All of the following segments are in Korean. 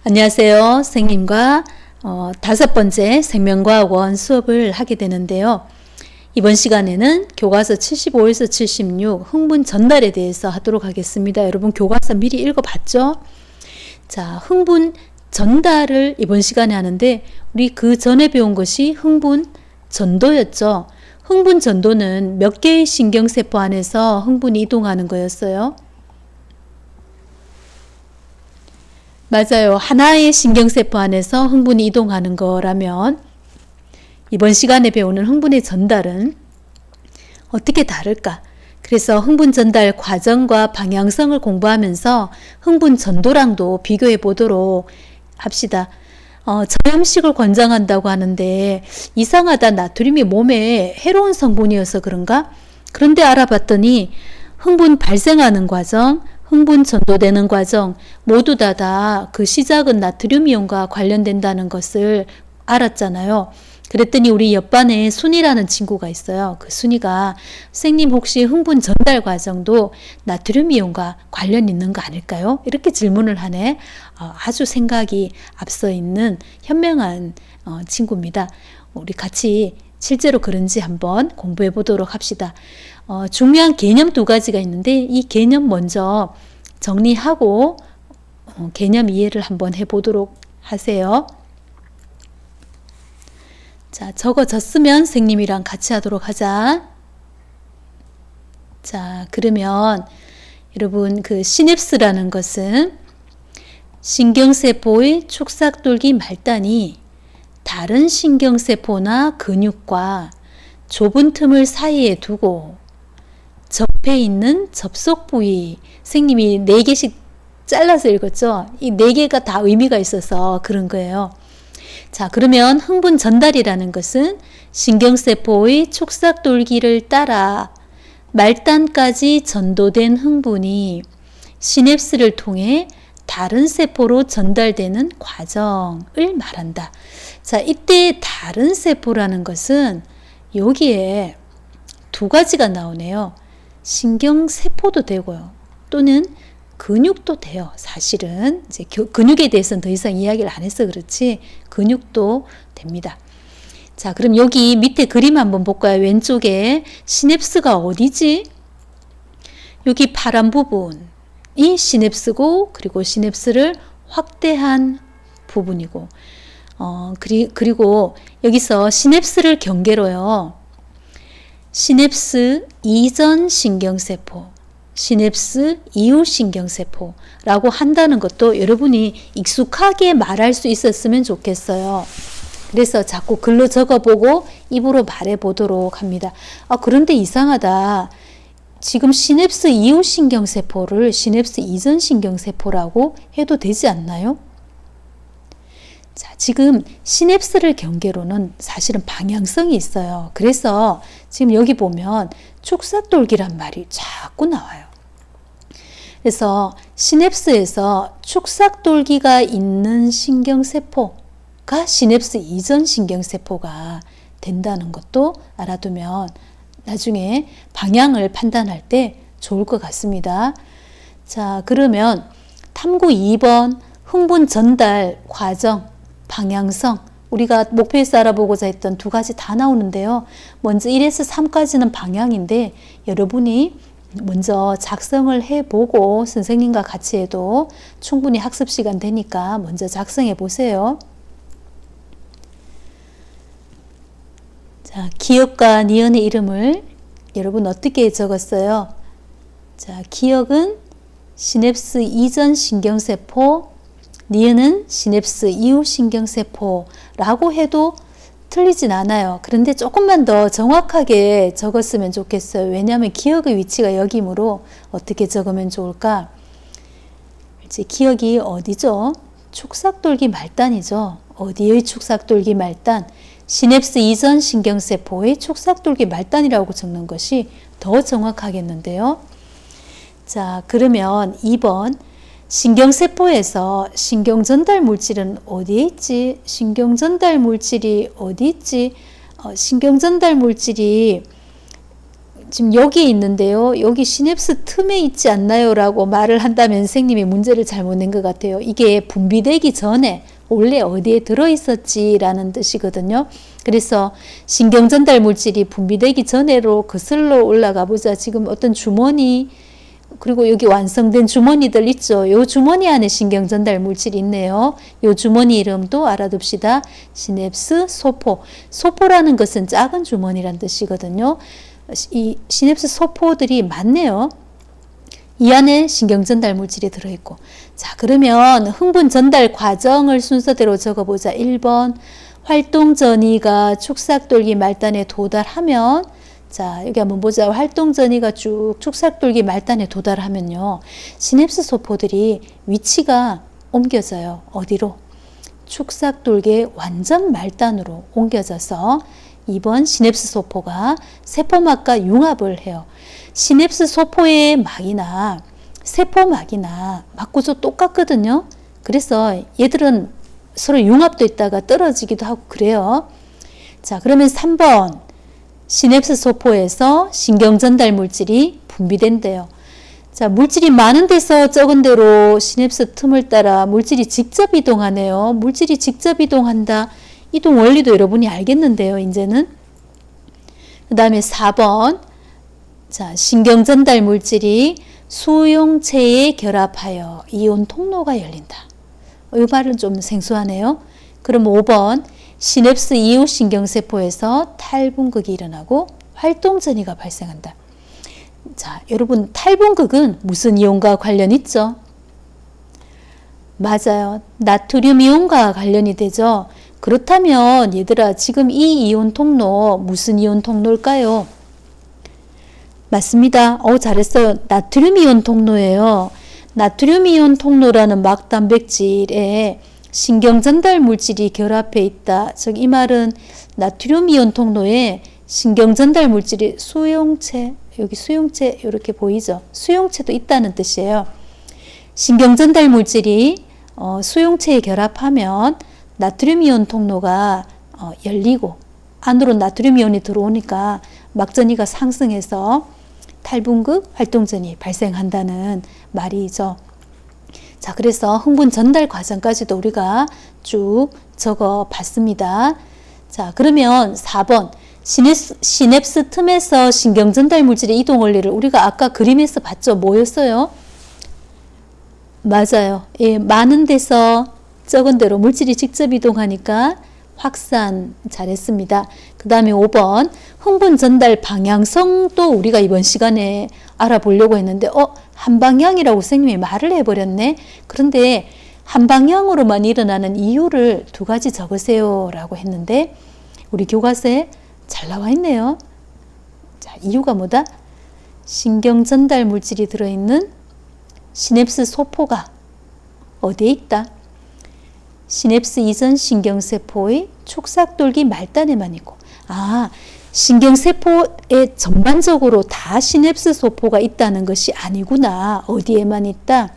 안녕하세요. 선생님과 5번째 생명과학원 수업을 하게 되는데요. 이번 시간에는 교과서 75에서 76 흥분 전달에 대해서 하도록 하겠습니다. 여러분 교과서 미리 읽어봤죠? 자, 흥분 전달을 이번 시간에 하는데 우리 그 전에 배운 것이 흥분 전도였죠. 흥분 전도는 몇 개의 신경세포 안에서 흥분이 이동하는 거였어요? 맞아요. 하나의 신경세포 안에서 흥분이 이동하는 거라면 이번 시간에 배우는 흥분의 전달은 어떻게 다를까? 그래서 흥분 전달 과정과 방향성을 공부하면서 흥분 전도랑도 비교해 보도록 합시다. 저염식을 권장한다고 하는데 이상하다. 나트륨이 몸에 해로운 성분이어서 그런가? 그런데 알아봤더니 흥분 발생하는 과정, 흥분 전도되는 과정 모두 다 그 시작은 나트륨이온과 관련된다는 것을 알았잖아요. 그랬더니 우리 옆반에 순이라는 친구가 있어요. 그 순이가 선생님 혹시 흥분 전달 과정도 나트륨이온과 관련 있는 거 아닐까요? 이렇게 질문을 하네. 아주 생각이 앞서 있는 현명한 친구입니다. 우리 같이 실제로 그런지 한번 공부해 보도록 합시다. 중요한 개념 2가지가 있는데 이 개념 먼저 정리하고 개념 이해를 한번 해보도록 하세요. 자, 적어졌으면 선생님이랑 같이 하도록 하자. 자, 그러면 여러분 그 시냅스라는 것은 신경세포의 축삭돌기 말단이 다른 신경세포나 근육과 좁은 틈을 사이에 두고 접해 있는 접속 부위, 선생님이 4개씩 잘라서 읽었죠? 이 4개가 다 의미가 있어서 그런 거예요. 자, 그러면 흥분 전달이라는 것은 신경세포의 축삭돌기를 따라 말단까지 전도된 흥분이 시냅스를 통해 다른 세포로 전달되는 과정을 말한다. 자, 이때 다른 세포라는 것은 여기에 2가지가 나오네요. 신경세포도 되고요. 또는 근육도 돼요. 사실은 이제 근육에 대해서는 더 이상 이야기를 안 해서 그렇지 근육도 됩니다. 자, 그럼 여기 밑에 그림 한번 볼까요? 왼쪽에 시냅스가 어디지? 여기 파란 부분이 시냅스고 그리고 시냅스를 확대한 부분이고 그리고 여기서 시냅스를 경계로요. 시냅스 이전 신경세포, 시냅스 이후 신경세포라고 한다는 것도 여러분이 익숙하게 말할 수 있었으면 좋겠어요. 그래서 자꾸 글로 적어보고 입으로 말해보도록 합니다. 그런데 이상하다. 지금 시냅스 이후 신경세포를 시냅스 이전 신경세포라고 해도 되지 않나요? 자, 지금 시냅스를 경계로는 사실은 방향성이 있어요. 그래서 지금 여기 보면 축삭돌기란 말이 자꾸 나와요. 그래서 시냅스에서 축삭돌기가 있는 신경세포가 시냅스 이전 신경세포가 된다는 것도 알아두면 나중에 방향을 판단할 때 좋을 것 같습니다. 자, 그러면 탐구 2번 흥분 전달 과정 방향성 우리가 목표에서 알아보고자 했던 2가지 다 나오는데요. 먼저 1에서 3까지는 방향인데 여러분이 먼저 작성을 해보고 선생님과 같이 해도 충분히 학습 시간 되니까 먼저 작성해 보세요. 자, 기억과 니은의 이름을 여러분 어떻게 적었어요? 자, 기억은 시냅스 이전 신경세포, 니은은 시냅스 이후 신경세포라고 해도 틀리진 않아요. 그런데 조금만 더 정확하게 적었으면 좋겠어요. 왜냐하면 기억의 위치가 여기므로 어떻게 적으면 좋을까? 이제 기억이 어디죠? 축삭돌기 말단이죠. 어디의 축삭돌기 말단? 시냅스 이전 신경세포의 축삭돌기 말단이라고 적는 것이 더 정확하겠는데요. 자, 그러면 2번 신경세포에서 신경전달 물질은 어디에 있지? 신경전달 물질이 어디 있지? 신경전달 물질이 지금 여기에 있는데요. 여기 시냅스 틈에 있지 않나요? 라고 말을 한다면 선생님이 문제를 잘못 낸 것 같아요. 이게 분비되기 전에 원래 어디에 들어있었지 라는 뜻이거든요. 그래서 신경전달 물질이 분비되기 전에로 거슬러 올라가 보자. 지금 어떤 주머니, 그리고 여기 완성된 주머니들 있죠. 요 주머니 안에 신경전달 물질이 있네요. 요 주머니 이름도 알아둡시다. 시냅스 소포. 소포라는 것은 작은 주머니란 뜻이거든요. 이 시냅스 소포들이 많네요. 이 안에 신경전달 물질이 들어있고. 자, 그러면 흥분 전달 과정을 순서대로 적어보자. 1번, 활동 전이가 축삭돌기 말단에 도달하면, 자, 여기 한번 보자. 활동 전이가 쭉 축삭돌기 말단에 도달하면요. 시냅스 소포들이 위치가 옮겨져요. 어디로? 축삭돌기의 완전 말단으로 옮겨져서 2번 시냅스 소포가 세포막과 융합을 해요. 시냅스 소포의 막이나 세포막이나 막 구조 똑같거든요. 그래서 얘들은 서로 융합도 있다가 떨어지기도 하고 그래요. 자, 그러면 3번 시냅스 소포에서 신경전달 물질이 분비된대요. 자, 물질이 많은 데서 적은 데로 시냅스 틈을 따라 물질이 직접 이동하네요. 물질이 직접 이동한다. 이동 원리도 여러분이 알겠는데요. 이제는. 그 다음에 4번. 자, 신경전달 물질이 수용체에 결합하여 이온 통로가 열린다. 이 말은 좀 생소하네요. 그럼 5번. 시냅스 이후 신경세포에서 탈분극이 일어나고 활동전이가 발생한다. 자, 여러분 탈분극은 무슨 이온과 관련 있죠? 맞아요. 나트륨 이온과 관련이 되죠. 그렇다면 얘들아 지금 이 이온 통로 무슨 이온 통로일까요? 맞습니다. 잘했어요. 나트륨 이온 통로예요. 나트륨 이온 통로라는 막단백질에 신경전달 물질이 결합해 있다. 즉 이 말은 나트륨 이온 통로에 신경전달 물질이 수용체, 여기 수용체 이렇게 보이죠? 수용체도 있다는 뜻이에요. 신경전달 물질이 수용체에 결합하면 나트륨 이온 통로가 열리고 안으로 나트륨 이온이 들어오니까 막전이가 상승해서 탈분극 활동전이 발생한다는 말이죠. 자, 그래서 흥분 전달 과정까지도 우리가 쭉 적어 봤습니다. 자, 그러면 4번 시냅스 틈에서 신경전달 물질의 이동 원리를 우리가 아까 그림에서 봤죠? 뭐였어요? 맞아요. 예, 많은 데서 적은 데로 물질이 직접 이동하니까 확산 잘했습니다. 그 다음에 5번 흥분 전달 방향성도 우리가 이번 시간에 알아보려고 했는데 한 방향이라고 선생님이 말을 해버렸네. 그런데 한 방향으로만 일어나는 이유를 2가지 적으세요 라고 했는데 우리 교과서에 잘 나와 있네요. 자, 이유가 뭐다? 신경전달 물질이 들어있는 시냅스 소포가 어디에 있다? 시냅스 이전 신경세포의 축삭돌기 말단에만 있고, 신경세포에 전반적으로 다 시냅스 소포가 있다는 것이 아니구나. 어디에만 있다?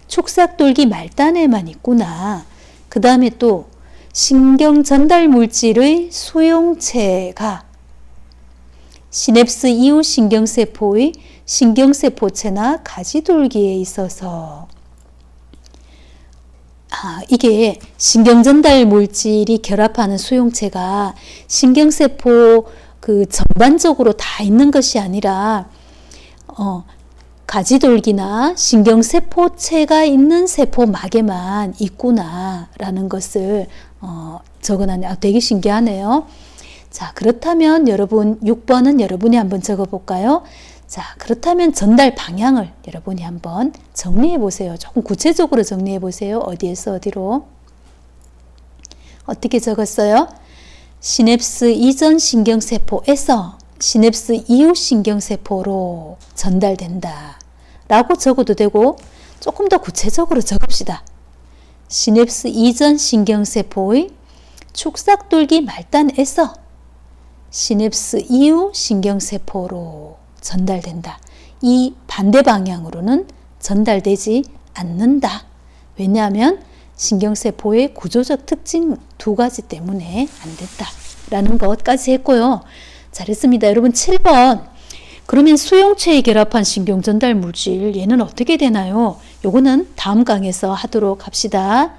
축삭돌기 말단에만 있구나. 그 다음에 또 신경전달 물질의 수용체가 시냅스 이후 신경세포의 신경세포체나 가지돌기에 있어서 이게 신경전달 물질이 결합하는 수용체가 신경세포 그 전반적으로 다 있는 것이 아니라 가지돌기나 신경세포체가 있는 세포막에만 있구나라는 것을 적어놨네요. 되게 신기하네요. 자, 그렇다면 여러분 6번은 여러분이 한번 적어볼까요? 자, 그렇다면 전달 방향을 여러분이 한번 정리해 보세요. 조금 구체적으로 정리해 보세요. 어디에서 어디로? 어떻게 적었어요? 시냅스 이전 신경세포에서 시냅스 이후 신경세포로 전달된다 라고 적어도 되고 조금 더 구체적으로 적읍시다. 시냅스 이전 신경세포의 축삭돌기 말단에서 시냅스 이후 신경세포로 전달된다. 이 반대 방향으로는 전달되지 않는다. 왜냐하면 신경세포의 구조적 특징 2가지 때문에 안 된다. 라는 것까지 했고요. 잘했습니다. 여러분 7번 그러면 수용체에 결합한 신경 전달 물질 얘는 어떻게 되나요? 요거는 다음 강에서 하도록 합시다.